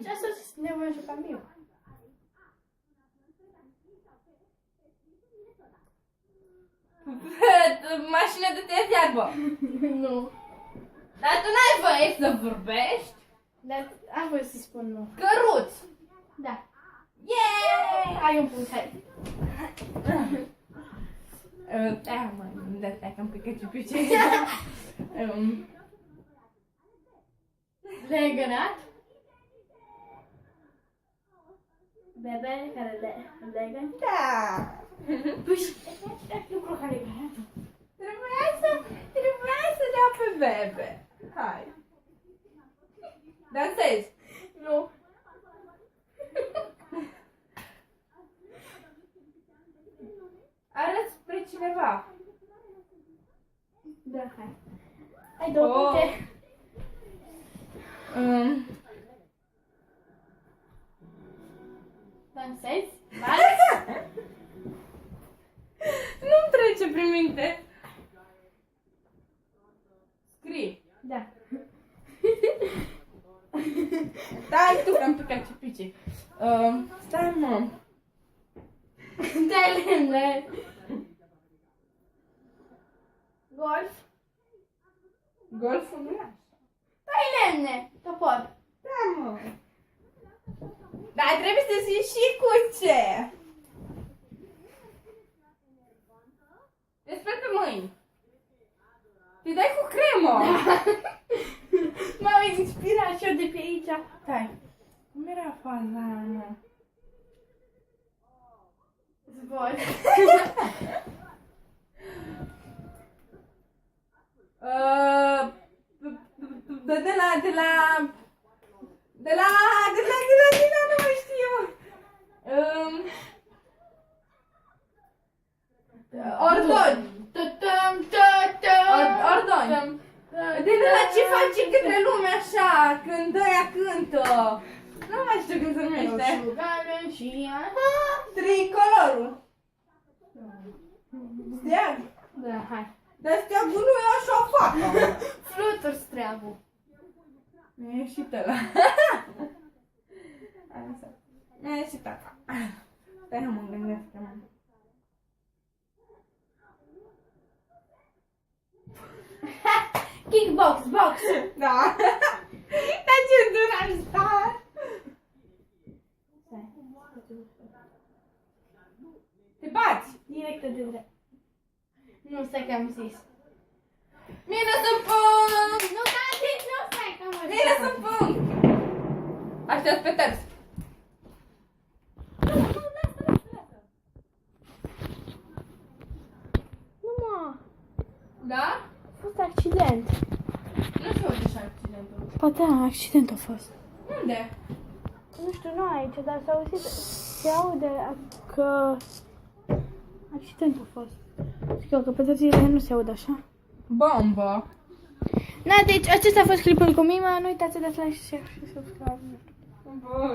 Și asta ne voi juca eu. Mașină de tăiat iarbă. Nu. Dar tu n-ai voie să vorbești? Dar am voie să spun nu. Căruț. Da. Yeee! Ai un punct, hai. Stai că am picat ciupice. Legănat. Bebe care legă. Da. Păi și lucru care legănat. Trebuia să dea pe bebe. Hai. Dansezi. Nu. Arăți spre cineva. Da, hai. Ai două puncte. Dansezi? Vals? Nu-mi trece prin minte. Scrii. Da. Stai tu că am picat ciupice. Stai mă. Dai lemne. Golf. Golful nu e așa. Dai lemne. Topor. Da mă. Dar trebuie să zici și cu ce. Despre pe mâini. Te dai cu cremă. M-am inspirat și eu de pe aici. Stai. Cum era faza aia, mă? Zbor. Nu mai știu. Ordoni. Ordoni. De la ce face către lume așa, când ăia cântă? Nu mai știu cum se numește. Roșugală și Tricolorul. Steag. Da, hai. Dar steagul nu e așa facă. Fluturi streagul. Mi-a ieșit ăla. Mi-a ieșit ăla. Stai să mă gândesc. Kickbox, box. Da. Dar ce dur am stat. Te bați. Direct de drept. Nu, stai că am zis. Minus un punct. Nu, stai că am zis. Minus un punct. Aștept pe ters. Nu, mă. Da? A fost accident. Nu știu ce și accidentul. Ba da, accident a fost. Unde? Nu știu, nu aici, dar s-a auzit, se aude că accidentul a fost. Știu că pe toate nu se aude așa. Bombă. Da, deci acesta a fost clipul cu Mima, nu uitați să dați like, share și subscribe. Bun.